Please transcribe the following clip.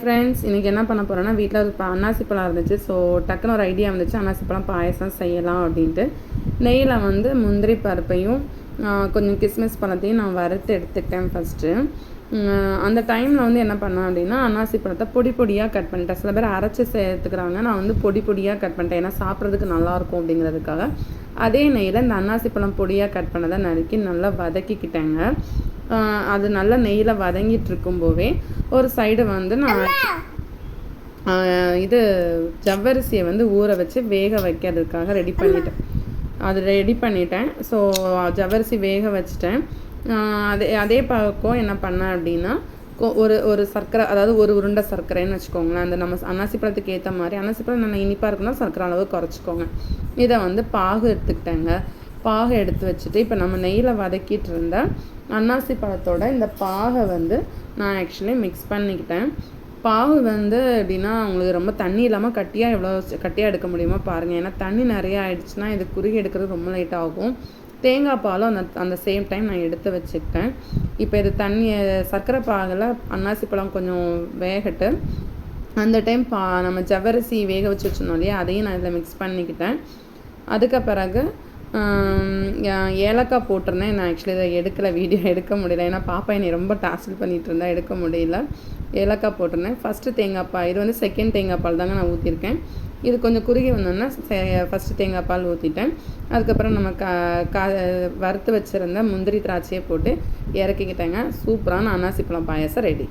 Friends, இன்றைக்கி என்ன பண்ண போகிறேன்னா, வீட்டில் ஒரு அன்னாசி பழம் இருந்துச்சு. ஸோ டக்குன்னு ஒரு ஐடியா வந்துச்சு, அன்னாசி பழம் பாயசம் செய்யலாம் அப்படின்ட்டு. நெய்யில் வந்து முந்திரி பருப்பையும் கொஞ்சம் கிஸ்மிஸ் பழத்தையும் நான் வறுத்து எடுத்துக்கிட்டேன் ஃபஸ்ட்டு. அந்த டைமில் வந்து என்ன பண்ணேன் அப்படின்னா, அன்னாசி பழத்தை பொடி பொடியாக கட் பண்ணிட்டேன். சில பேர் அரைச்சி சேர்த்துக்கிறாங்க, நான் வந்து பொடி பொடியாக கட் பண்ணிட்டேன். ஏன்னா சாப்பிட்றதுக்கு நல்லாயிருக்கும் அப்படிங்கிறதுக்காக. அதே நெய்யில் இந்த அன்னாசி பழம் பொடியாக கட் பண்ணதை நறுக்கி நல்லா வதக்கிக்கிட்டேங்க. அது நல்லா நெய்யில் வதங்கிட்டு இருக்கும்போதே ஒரு சைடு வந்து நான் இது ஜவ்வரிசியை வந்து ஊற வச்சு வேக வைக்கிறதுக்காக ரெடி பண்ணிட்டேன். ஸோ ஜவ்வரிசி வேக வச்சுட்டேன். அதே பக்கம் என்ன பண்ணேன் அப்படின்னா, ஒரு சர்க்கரை, அதாவது ஒரு உருண்டை சர்க்கரைன்னு வச்சுக்கோங்களேன். அந்த நம்ம அன்னாசி பழத்துக்கு ஏற்ற மாதிரி, அன்னாசி பழம் நல்லா இனிப்பாக இருக்குன்னா சர்க்கரை அளவு குறைச்சிக்கோங்க. இதை வந்து பாகு எடுத்துக்கிட்டேங்க. பாகு எடுத்து வச்சுட்டு இப்போ நம்ம நெய்யில் வதக்கிட்டு இருந்த அன்னாசி பழத்தோட இந்த பாகை வந்து நான் ஆக்சுவலி மிக்ஸ் பண்ணிக்கிட்டேன். பாகு வந்து எப்படின்னா, உங்களுக்கு ரொம்ப தண்ணி இல்லாமல் எவ்வளோ கட்டியாக எடுக்க முடியுமோ பாருங்கள். ஏன்னா தண்ணி நிறையா ஆகிடுச்சுன்னா இது குறுகி எடுக்கிறது ரொம்ப லேட் ஆகும். தேங்காய் பாலும் அந்த சேம் டைம் நான் எடுத்து வச்சுக்கிட்டேன். இப்போ இது சர்க்கரை பாகில் அன்னாசி பழம் கொஞ்சம் வேகட்டு. அந்த டைம் நம்ம ஜவ்வரிசி வேக வச்சு வச்சுருந்தோம் இல்லையா, அதையும் நான் இதில் மிக்ஸ் பண்ணிக்கிட்டேன். அதுக்கு பிறகு ஏலக்காய் போட்டிருந்தேன். நான் ஆக்சுவலி இதை வீடியோ எடுக்க முடியல. ஏன்னா பாப்பா என்னை ரொம்ப டார்ச்சர் பண்ணிகிட்டு இருந்தால் எடுக்க முடியல. ஏலக்காய் போட்டிருந்தேன். ஃபஸ்ட்டு தேங்காய் பால், இது வந்து செகண்ட் தேங்காய் பால் தாங்க நான் ஊற்றிருக்கேன். இது கொஞ்சம் குறுகி வந்தோன்னா ஃபஸ்ட்டு தேங்காய் பால் ஊற்றிட்டேன். அதுக்கப்புறம் நம்ம வறுத்து வச்சுருந்த முந்திரி திராட்சையை போட்டு இறக்கிக்கிட்டேங்க. சூப்பரான அன்னாசி பழம் பாயாசம் ரெடி.